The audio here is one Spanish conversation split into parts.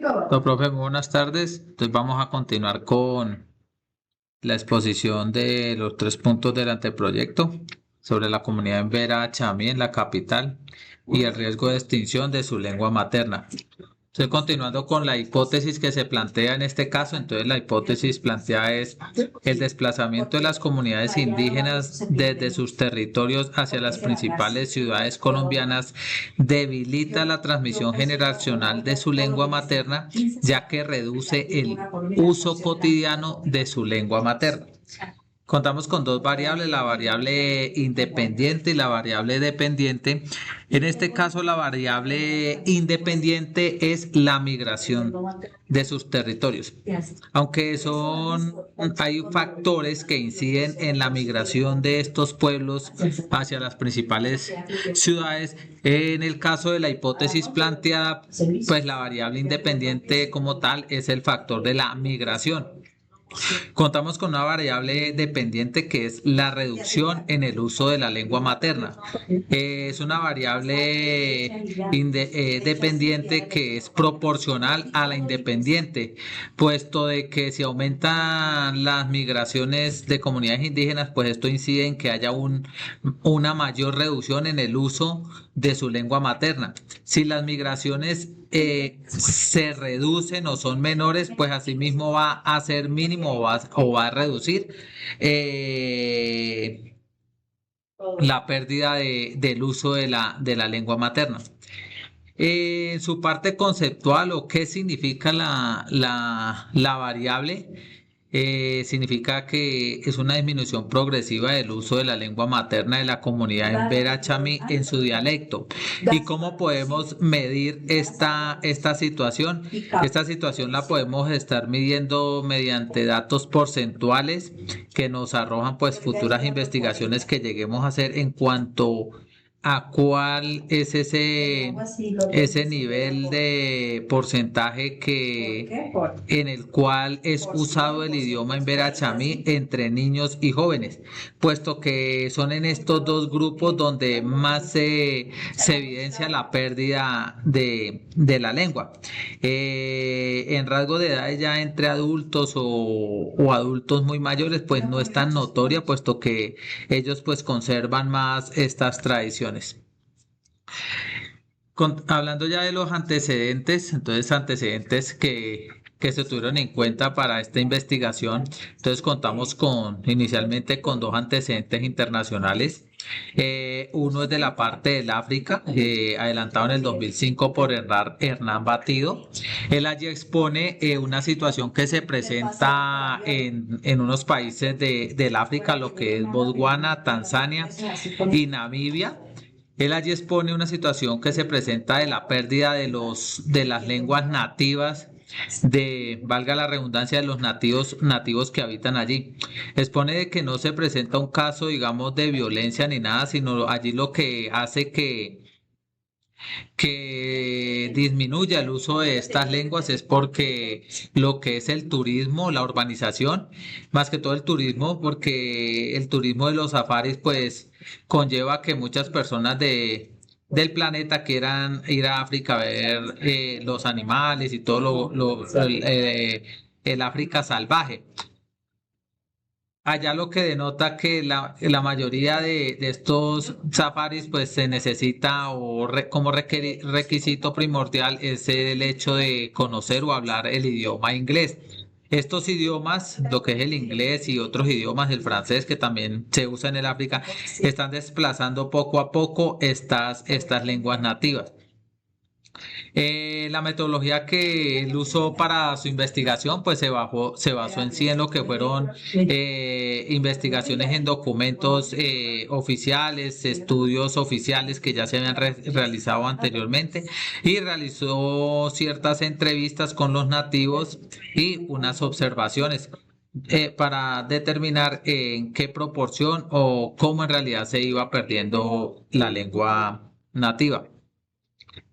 Profe, muy buenas tardes. Entonces vamos a continuar con la exposición de los 3 puntos del anteproyecto sobre la comunidad en Vera Chamí en la capital y el riesgo de extinción de su lengua materna. Estoy continuando con la hipótesis que se plantea en este caso. Entonces, la hipótesis planteada es el desplazamiento de las comunidades indígenas desde sus territorios hacia las principales ciudades colombianas debilita la transmisión generacional de su lengua materna, ya que reduce el uso cotidiano de su lengua materna. Contamos con dos variables, la variable independiente y la variable dependiente. En este caso, la variable independiente es la migración de sus territorios. Aunque hay factores que inciden en la migración de estos pueblos hacia las principales ciudades. En el caso de la hipótesis planteada, pues la variable independiente como tal es el factor de la migración. Contamos con una variable dependiente que es la reducción en el uso de la lengua materna. Es una variable dependiente que es proporcional a la independiente, puesto de que si aumentan las migraciones de comunidades indígenas, pues esto incide en que haya una mayor reducción en el uso de su lengua materna. Si las migraciones se reducen o son menores, pues asimismo va a ser mínimo o va a reducir la pérdida del uso de la lengua materna. En su parte conceptual o qué significa la variable, significa que es una disminución progresiva del uso de la lengua materna de la comunidad en Vera Chamí en su dialecto. ¿Y cómo podemos medir esta situación? Esta situación la podemos estar midiendo mediante datos porcentuales que nos arrojan pues futuras investigaciones que lleguemos a hacer en cuanto a cuál es ese nivel de porcentaje en el cual es usado el idioma en Vera Chamí entre niños y jóvenes, puesto que son en estos dos grupos donde más se evidencia la pérdida de la lengua. En rasgo de edad ya entre adultos o adultos muy mayores, pues no es tan notoria, puesto que ellos pues conservan más estas tradiciones. Hablando ya de los antecedentes, entonces antecedentes que se tuvieron en cuenta para esta investigación, entonces contamos inicialmente con dos antecedentes internacionales. Uno es de la parte del África, adelantado en el 2005 por Hernán Batido. Él allí expone una situación que se presenta en unos países del África, lo que es Botswana, Tanzania y Namibia. Él allí expone una situación que se presenta de la pérdida de las lenguas nativas, valga la redundancia, de los nativos que habitan allí. Expone de que no se presenta un caso, digamos, de violencia ni nada, sino allí lo que hace que disminuya el uso de estas lenguas es porque lo que es el turismo, la urbanización, más que todo el turismo, porque el turismo de los safaris pues conlleva que muchas personas del planeta quieran ir a África a ver los animales y todo el África salvaje. Allá lo que denota que la mayoría de estos safaris pues se necesita como requisito primordial es el hecho de conocer o hablar el idioma inglés. Estos idiomas, lo que es el inglés y otros idiomas, el francés que también se usa en el África, están desplazando poco a poco estas lenguas nativas. La metodología que él usó para su investigación, pues se basó en sí en lo que fueron investigaciones en documentos oficiales, estudios oficiales que ya se habían realizado anteriormente y realizó ciertas entrevistas con los nativos y unas observaciones. Para determinar en qué proporción o cómo en realidad se iba perdiendo la lengua nativa.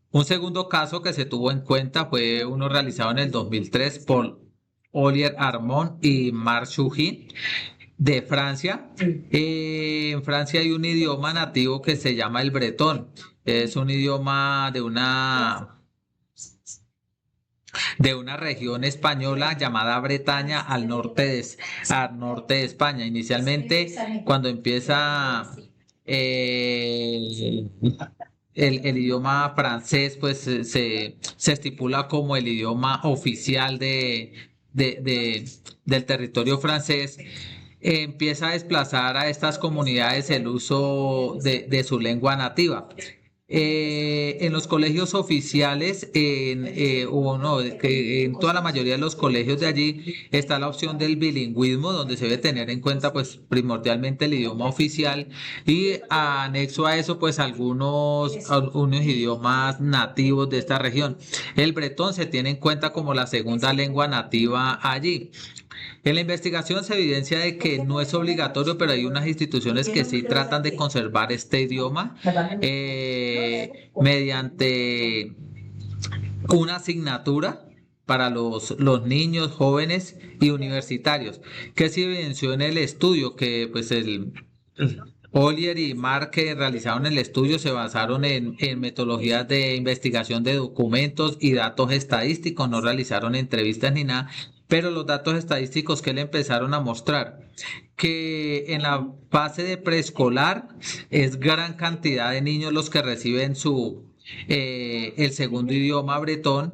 Un segundo caso que se tuvo en cuenta fue uno realizado en el 2003 por Olivier Armand y Marc Chugin de Francia. En Francia hay un idioma nativo que se llama el bretón. Es un idioma de una región española llamada Bretaña al norte de España. Inicialmente, cuando empieza eh, el idioma francés, pues se estipula como el idioma oficial de- de- del territorio francés. Empieza a desplazar a estas comunidades el uso de su lengua nativa. En los colegios oficiales, o no, que en toda la mayoría de los colegios de allí está la opción del bilingüismo, donde se debe tener en cuenta, pues, primordialmente el idioma oficial y anexo a eso, pues, algunos idiomas nativos de esta región. El bretón se tiene en cuenta como la segunda lengua nativa allí. En la investigación se evidencia de que no es obligatorio, pero hay unas instituciones que sí tratan de conservar este idioma mediante una asignatura para los niños, jóvenes y universitarios, que se evidenció en el estudio que pues Ollier y Mark que realizaron el estudio se basaron en metodologías de investigación de documentos y datos estadísticos, no realizaron entrevistas ni nada, pero los datos estadísticos que le empezaron a mostrar que en la fase de preescolar es gran cantidad de niños los que reciben el segundo idioma bretón.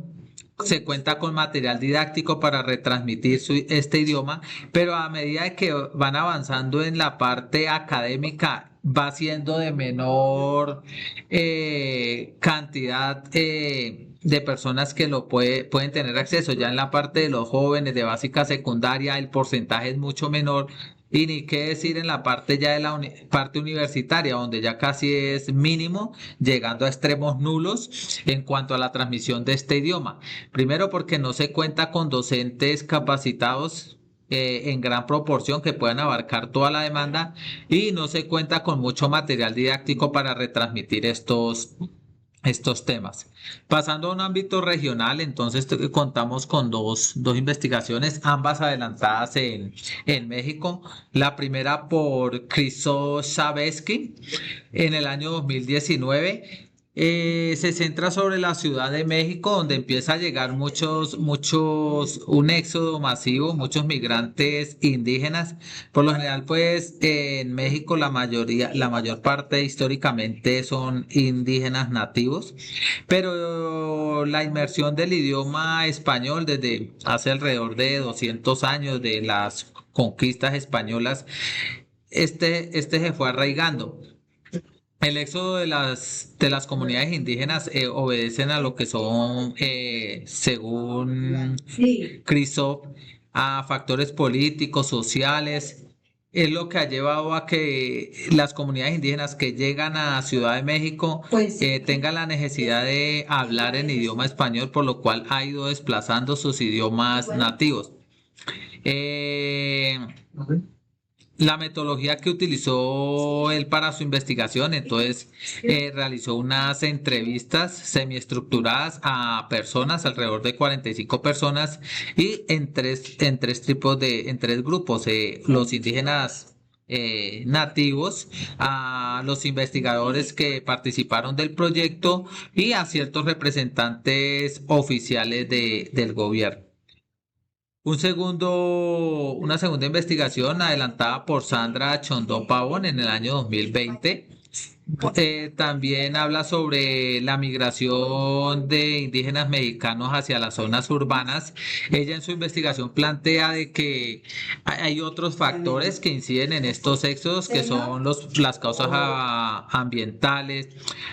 Se cuenta con material didáctico para retransmitir este idioma, pero a medida de que van avanzando en la parte académica, va siendo de menor cantidad de personas que pueden tener acceso. Ya en la parte de los jóvenes de básica secundaria, el porcentaje es mucho menor. Y ni qué decir en la parte ya de la parte universitaria, donde ya casi es mínimo, llegando a extremos nulos en cuanto a la transmisión de este idioma. Primero porque no se cuenta con docentes capacitados en gran proporción que puedan abarcar toda la demanda y no se cuenta con mucho material didáctico para retransmitir estos temas. Pasando a un ámbito regional, entonces contamos con dos investigaciones, ambas adelantadas en México. La primera por Krzysztof Zabezki en el año 2019. Se centra sobre la Ciudad de México, donde empieza a llegar un éxodo masivo, muchos migrantes indígenas. Por lo general, pues en México la mayor parte históricamente son indígenas nativos, pero la inmersión del idioma español desde hace alrededor de 200 años de las conquistas españolas, este se fue arraigando. El éxodo de las comunidades indígenas obedecen a lo que son, según Christoph, a factores políticos, sociales. Es lo que ha llevado a que las comunidades indígenas que llegan a Ciudad de México tengan la necesidad de hablar en idioma español, por lo cual ha ido desplazando sus idiomas nativos. Eh, la metodología que utilizó él para su investigación, entonces realizó unas entrevistas semiestructuradas a personas, alrededor de 45 personas, y en tres grupos, los indígenas nativos, a los investigadores que participaron del proyecto y a ciertos representantes oficiales del gobierno. Una segunda investigación adelantada por Sandra Chondó Pavón en el año 2020 también habla sobre la migración de indígenas mexicanos hacia las zonas urbanas. Ella en su investigación plantea de que hay otros factores que inciden en estos éxodos, que son las causas ambientales,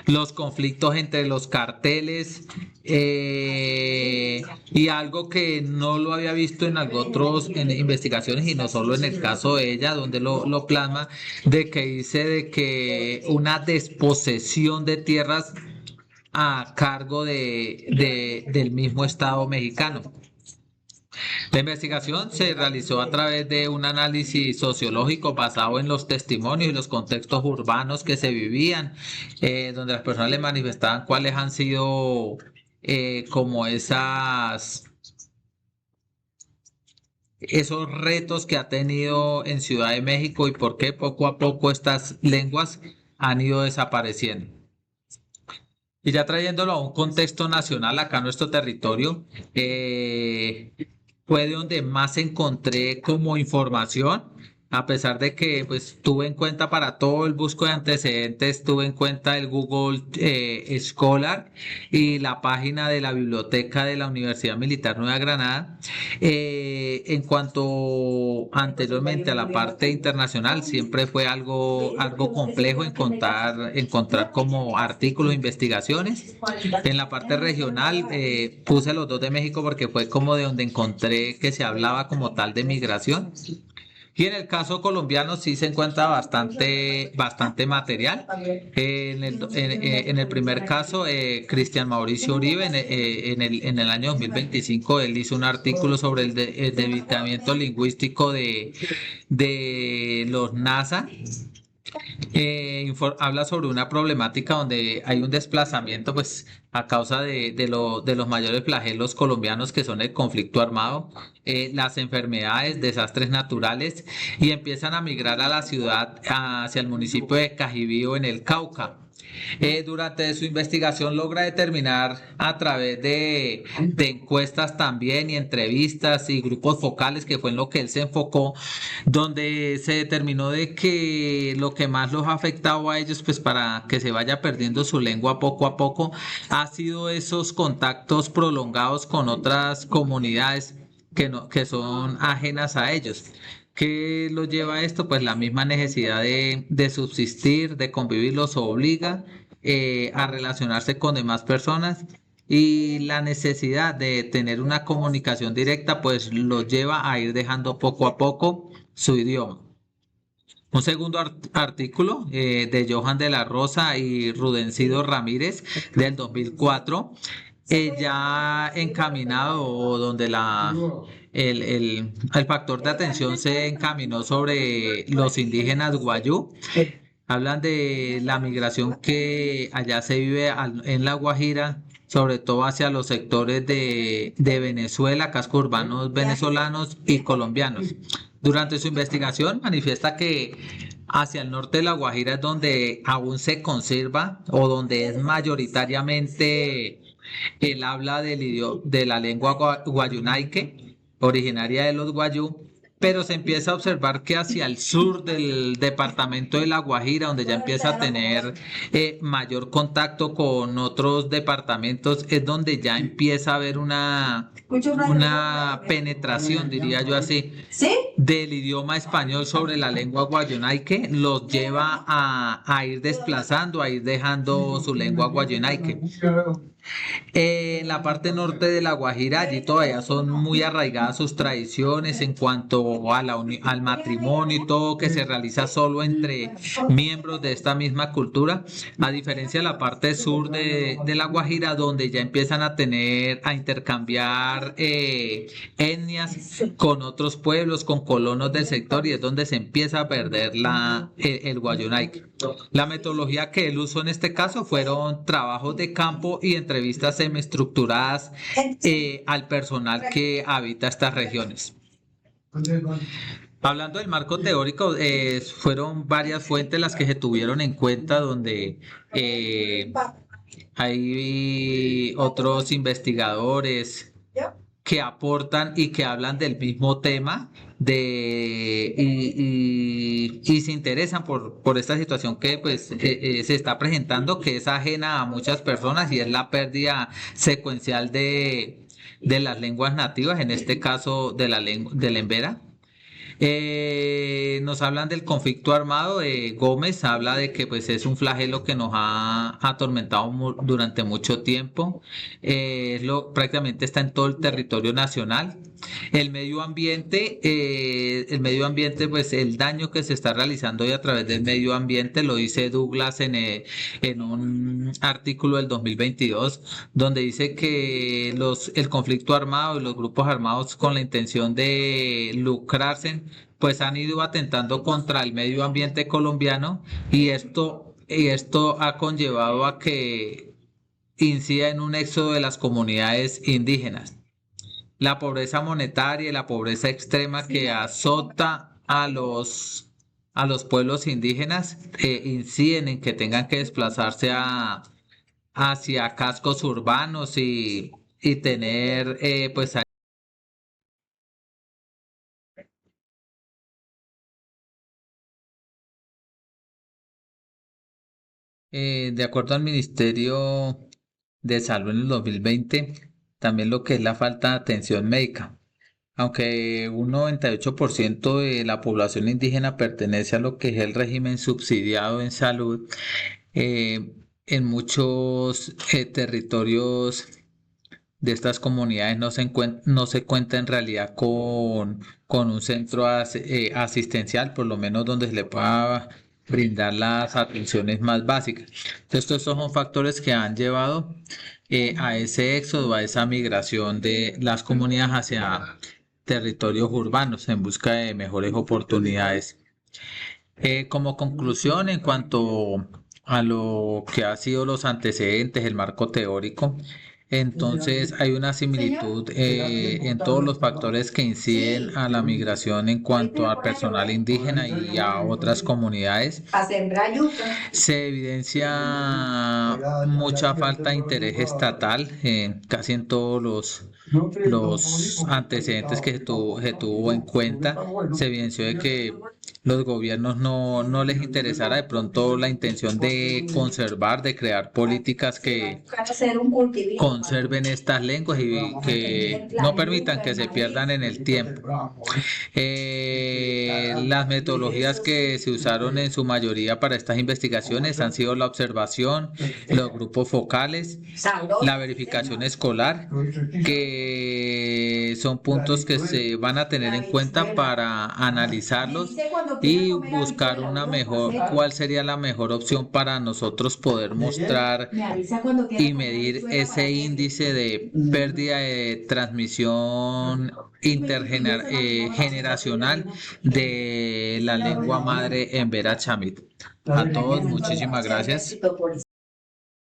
los conflictos entre los carteles, y algo que no lo había visto en investigaciones y no solo en el caso de ella, donde lo plasma, de que dice de que una desposesión de tierras a cargo del mismo Estado mexicano. La investigación se realizó a través de un análisis sociológico basado en los testimonios y los contextos urbanos que se vivían, donde las personas le manifestaban cuáles han sido como esos retos que ha tenido en Ciudad de México y por qué poco a poco estas lenguas han ido desapareciendo. Y ya trayéndolo a un contexto nacional, acá en nuestro territorio, fue de donde más encontré como información, a pesar de que pues tuve en cuenta para todo el busco de antecedentes, tuve en cuenta el Google Scholar y la página de la biblioteca de la Universidad Militar Nueva Granada. En cuanto anteriormente a la parte internacional, siempre fue algo complejo encontrar como artículos, investigaciones. En la parte regional puse los dos de México porque fue como de donde encontré que se hablaba como tal de migración. Y en el caso colombiano sí se encuentra bastante material. En el primer caso, Cristian Mauricio Uribe, en el año 2025, él hizo un artículo sobre el debilitamiento lingüístico de los NASA. Habla sobre una problemática donde hay un desplazamiento, pues, a causa de los mayores flagelos colombianos que son el conflicto armado, las enfermedades, desastres naturales, y empiezan a migrar a la ciudad, hacia el municipio de Cajibío en el Cauca. Durante su investigación logra determinar a través de encuestas también y entrevistas y grupos focales, que fue en lo que él se enfocó, donde se determinó de que lo que más los ha afectado a ellos, pues para que se vaya perdiendo su lengua poco a poco, ha sido esos contactos prolongados con otras comunidades que son ajenas a ellos. ¿Qué los lleva a esto? Pues la misma necesidad de subsistir, de convivir, los obliga a relacionarse con demás personas, y la necesidad de tener una comunicación directa pues los lleva a ir dejando poco a poco su idioma. Un segundo artículo de Johan de la Rosa y Rudencido Ramírez del 2004, ya encaminado, o donde el factor de atención se encaminó sobre los indígenas guayú. Hablan de la migración que allá se vive en La Guajira, sobre todo hacia los sectores de Venezuela, cascos urbanos venezolanos y colombianos. Durante su investigación manifiesta que hacia el norte de La Guajira es donde aún se conserva, o donde es mayoritariamente el habla de la lengua guayunaique, originaria de los guayú, pero se empieza a observar que hacia el sur del departamento de La Guajira, donde ya empieza a tener mayor contacto con otros departamentos, es donde ya empieza a haber una penetración, diría yo así, del idioma español sobre la lengua guayonaique, los lleva a ir desplazando, a ir dejando su lengua guayonaique. En la parte norte de La Guajira, allí todavía son muy arraigadas sus tradiciones en cuanto a al matrimonio y todo, que se realiza solo entre miembros de esta misma cultura, a diferencia de la parte sur de La Guajira, donde ya empiezan a intercambiar etnias con otros pueblos, con colonos del sector, y es donde se empieza a perder el guayunaique. La metodología que él usó en este caso fueron trabajos de campo y entrevistas semiestructuradas al personal que habita estas regiones. Hablando del marco teórico, fueron varias fuentes las que se tuvieron en cuenta, donde hay otros investigadores que aportan y que hablan del mismo tema y se interesan por esta situación que pues se está presentando, que es ajena a muchas personas, y es la pérdida secuencial de las lenguas nativas, en este caso de la lengua del embera. Nos hablan del conflicto armado. Gómez habla de que pues es un flagelo que nos ha atormentado durante mucho tiempo. Prácticamente está en todo el territorio nacional. El medio ambiente, pues el daño que se está realizando hoy a través del medio ambiente, lo dice Douglas en un artículo del 2022, donde dice que el conflicto armado y los grupos armados, con la intención de lucrarse, pues han ido atentando contra el medio ambiente colombiano, y esto ha conllevado a que incida en un éxodo de las comunidades indígenas. La pobreza monetaria y la pobreza extrema que azota a los pueblos indígenas inciden en que tengan que desplazarse hacia cascos urbanos y tener pues de acuerdo al Ministerio de Salud en el 2020, también lo que es la falta de atención médica. Aunque un 98% de la población indígena pertenece a lo que es el régimen subsidiado en salud, en muchos territorios de estas comunidades no se cuenta en realidad con un centro asistencial, por lo menos donde se le pueda brindar las atenciones más básicas. Entonces, todos estos son factores que han llevado a ese éxodo, a esa migración de las comunidades hacia territorios urbanos en busca de mejores oportunidades. Como conclusión, en cuanto a lo que ha sido los antecedentes, el marco teórico, entonces hay una similitud en todos los factores que inciden a la migración en cuanto al personal indígena y a otras comunidades. Se evidencia mucha falta de interés estatal casi en todos los antecedentes que se tuvo en cuenta. Se evidenció de que los gobiernos no les interesara de pronto la intención de conservar, de crear políticas que conserven estas lenguas y que no permitan que se pierdan en el tiempo. Las metodologías que se usaron en su mayoría para estas investigaciones han sido la observación, los grupos focales, la verificación escolar, que son puntos que se van a tener en cuenta para analizarlos y buscar una mejor, cuál sería la mejor opción para nosotros poder mostrar y medir ese índice de pérdida de transmisión intergeneracional de la lengua madre en Vera Chamit. A todos, muchísimas gracias.